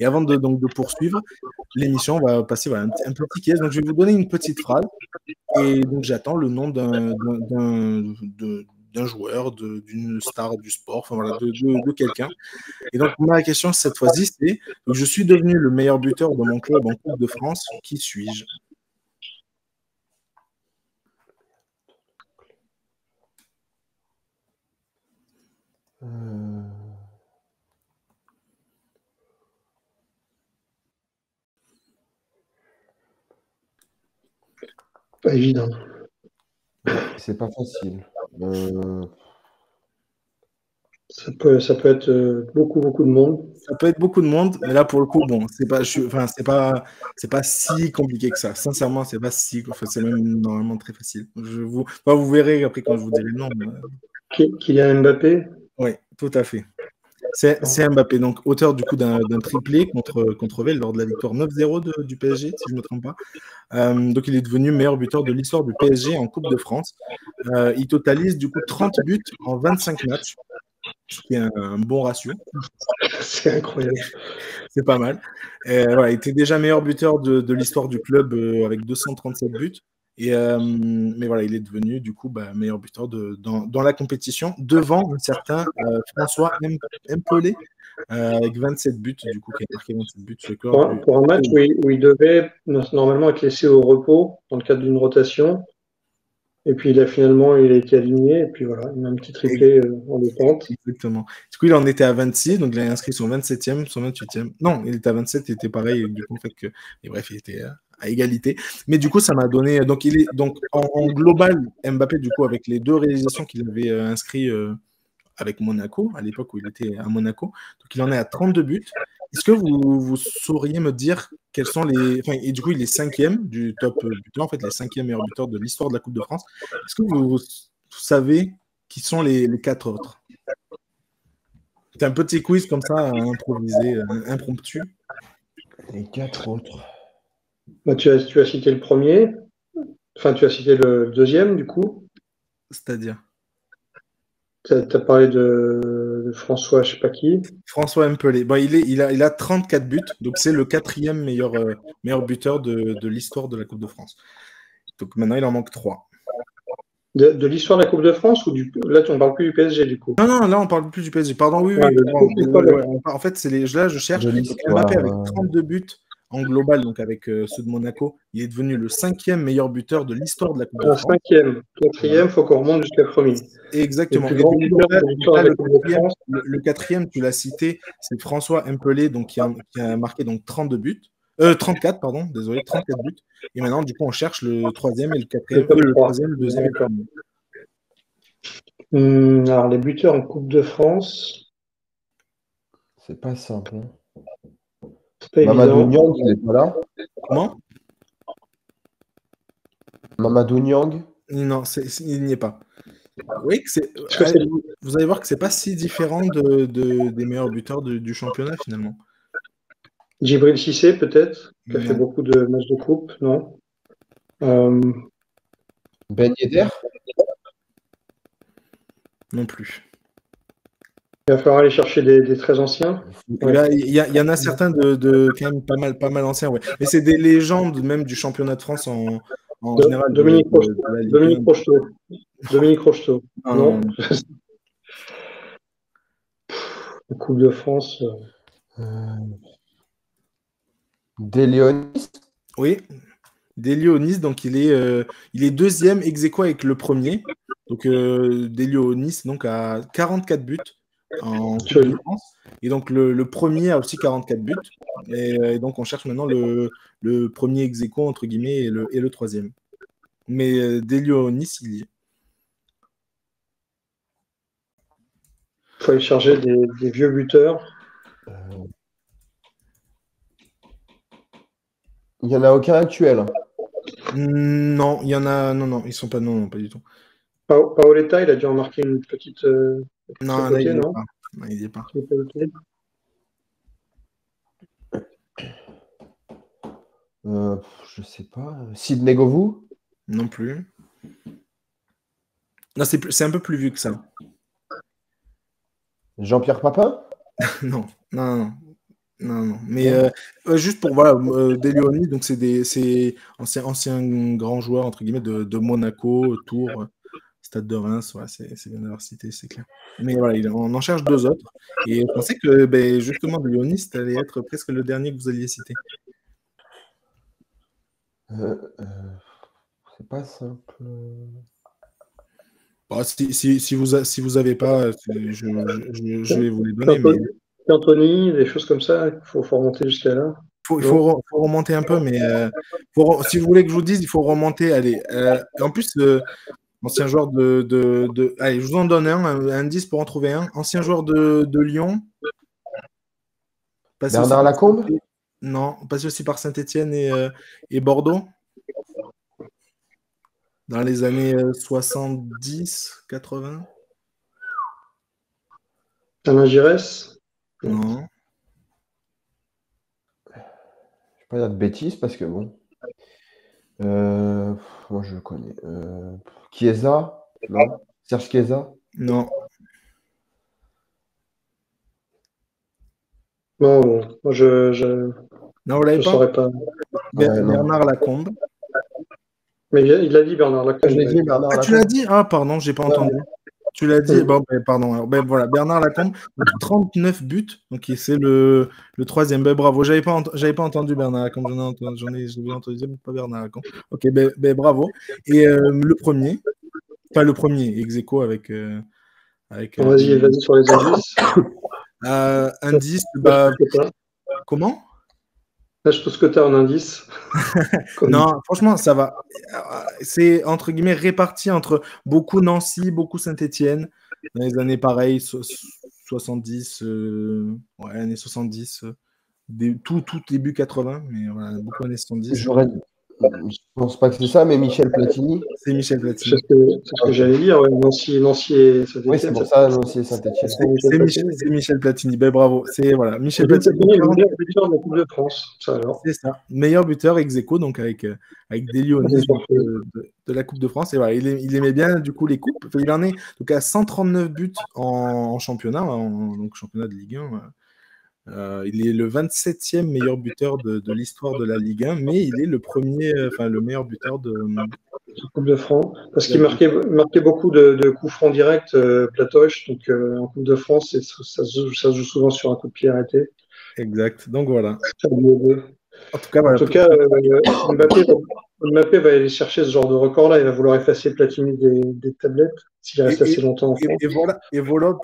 Et avant de poursuivre l'émission, on va passer un petit quiz. Donc, je vais vous donner une petite phrase. Et donc, j'attends le nom d'un joueur, d'une star du sport, enfin voilà, de quelqu'un. Et donc, ma question cette fois-ci, c'est je suis devenu le meilleur buteur de mon club en Coupe de France. Qui suis-je? Pas évident. C'est pas facile. Ça peut être beaucoup de monde. Ça peut être beaucoup de monde, mais là, pour le coup, bon, c'est pas si compliqué que ça. Sincèrement, c'est pas si, enfin, c'est même normalement très facile. Vous verrez après quand je vous dirai le nom. Kylian Mbappé? Oui, tout à fait. C'est Mbappé, donc auteur du coup d'un triplé contre Vélez lors de la victoire 9-0 du PSG, si je ne me trompe pas. Donc il est devenu meilleur buteur de l'histoire du PSG en Coupe de France. Il totalise du coup 30 buts en 25 matchs, ce qui est un bon ratio. C'est incroyable. C'est pas mal. Voilà, il était déjà meilleur buteur de l'histoire du club avec 237 buts. Mais voilà, il est devenu du coup meilleur buteur dans la compétition devant un certain François Mpolé avec 27 buts, du coup, qui a marqué 27 buts. Pour un match où il devait normalement être laissé au repos dans le cadre d'une rotation. Et puis il a été aligné, et puis voilà, il a un petit triplé en détente. Exactement. Du coup, il en était à 26, donc il a inscrit son 27e, son 28e. Non, il était à 27, il était pareil, du coup, et bref, il était à égalité. Mais du coup, ça m'a donné. Donc, en global, Mbappé, du coup, avec les 2 réalisations qu'il avait inscrites avec Monaco, à l'époque où il était à Monaco, donc il en est à 32 buts. Est-ce que vous sauriez me dire quels sont les. Enfin, et du coup, il est 5e du top buteur, en fait, les 5e meilleurs buteurs de l'histoire de la Coupe de France. Est-ce que vous savez qui sont les 4 autres? C'est un petit quiz comme ça, improvisé, impromptu. Les 4 autres. Bah, tu as cité le premier, enfin tu as cité le deuxième du coup. C'est-à-dire Tu as parlé de François, je sais pas qui. François Mpelé. Bon, il a 34 buts, donc c'est le 4e meilleur buteur de l'histoire de la Coupe de France. Donc maintenant, il en manque 3. De l'histoire de la Coupe de France ou là on parle plus du PSG du coup. Non, là on parle plus du PSG. Pardon, oui. En fait, là je cherche. Mbappé avec 32 buts en global, donc avec ceux de Monaco, il est devenu le 5e meilleur buteur de l'histoire de la Coupe de France. 5e, 4e, il faut qu'on remonte jusqu'à premier. Exactement. Le 4e, tu l'as cité, c'est François Mpelé, donc qui a marqué donc 32 buts. 34, pardon, désolé, 34 buts. Et maintenant, du coup, on cherche le 3e et le 4e. Le 3e, le 2e et le 1er. Alors, les buteurs en Coupe de France. C'est pas simple. C'est pas Mamadou évident. Niang, il n'est pas là. Comment? Mamadou Niang? Non, il n'y est pas. Oui, vous allez voir que c'est pas si différent des meilleurs buteurs du championnat finalement. Djibril Cissé, peut-être, qui a fait beaucoup de matchs de coupe, non? Ben Yedder? Non plus. Il va falloir aller chercher des très anciens. Il y en a certains de quand même pas mal anciens, ouais. Mais c'est des légendes même du championnat de France en général. Dominique Rocheteau. Dominique Rocheteau. Non. La Coupe de France. Delionis? Oui, Delionis, donc il est deuxième ex aequo avec le premier. Donc Delionis donc a 44 buts en Coupe de France. Et donc le premier a aussi 44 buts. Et donc on cherche maintenant le premier ex aequo entre guillemets et le troisième. Mais Delionis, il y est. Il faut aller chercher des vieux buteurs. Il n'y en a aucun actuel. Non, il y en a. Non, ils sont pas. Non, pas du tout. Paoletta, il a dû en marquer une petite. Non, côté, il n'y non, il n'y est pas. Je sais pas. Sidney Govou? Non plus. Non, c'est un peu plus vieux que ça. Jean-Pierre Papin? Non. Non, non. Mais juste pour voilà, De Leoni, donc c'est ancien grand joueur entre guillemets de Monaco, Tours, Stade de Reims, ouais, c'est bien d'avoir cité, c'est clair. Mais voilà, on en cherche deux autres. Et je pensais que ben, justement De Leoni, ça allait être presque le dernier que vous alliez citer. C'est pas simple. Bon, si vous avez pas, je vais vous les donner, mais Anthony, des choses comme ça, il faut remonter jusqu'à là. faut remonter un peu, mais si vous voulez que je vous dise, il faut remonter. Allez, en plus, ancien joueur allez, je vous en donne un indice pour en trouver un. Ancien joueur de Lyon. Bernard Lacombe? Non, passé aussi par Saint-Étienne et Bordeaux. Dans les années 70, 80. Alain Giresse? Non. Je ne vais pas dire de bêtises parce que bon. Moi je le connais. Chiesa? Non. Serge Chiesa? Non. Non, moi Non, vous l'avez je pas? saurais pas. Bernard Lacombe. Mais il a dit Bernard Lacombe. Je l'ai dit, Bernard Lacombe. Tu l'as dit? Ah, pardon, j'ai pas entendu. Tu l'as dit? Bon, pardon. Alors, voilà, Bernard Lacombe, 39 buts. Donc, c'est le troisième. Bravo. J'avais pas entendu Bernard Lacombe. J'en ai entendu, mais pas Bernard Lacombe. Ok, bravo. Et le premier, pas le premier, ex-aequo avec. Vas-y sur les indices. Indice, comment? Lâche tout ce que tu as en indice. Non, franchement, ça va. C'est entre guillemets réparti entre beaucoup Nancy, beaucoup Saint-Étienne. Dans les années pareilles, 70, années 70, tout début 80, mais voilà, beaucoup années 70. Je pense pas que c'est ça, mais Michel Platini. C'est Michel Platini. C'est ce que j'allais dire, ouais. Nancy et Saint-Étienne. Oui, c'est pour ça, Nancy et Saint-Étienne. C'est Michel Platini. Bravo. C'est voilà, Michel Platini. Meilleur buteur de la Coupe de France, ça alors. C'est ça. Meilleur buteur ex-aequo, donc avec des Lyonnais de la Coupe de France. Et voilà, il aimait bien du coup les coupes. Enfin, il en est donc à 139 buts en championnat, donc championnat de Ligue 1. Il est le 27e meilleur buteur de l'histoire de la Ligue 1, mais il est le meilleur buteur de Coupe de France. Parce qu'il marquait beaucoup de coups francs directs, Platoche. Donc en Coupe de France, ça se joue souvent sur un coup de pied arrêté. Exact. Donc voilà. En tout cas, Mbappé va aller chercher ce genre de record-là. Il va vouloir effacer Platini des tablettes s'il reste assez longtemps en France. Et voilà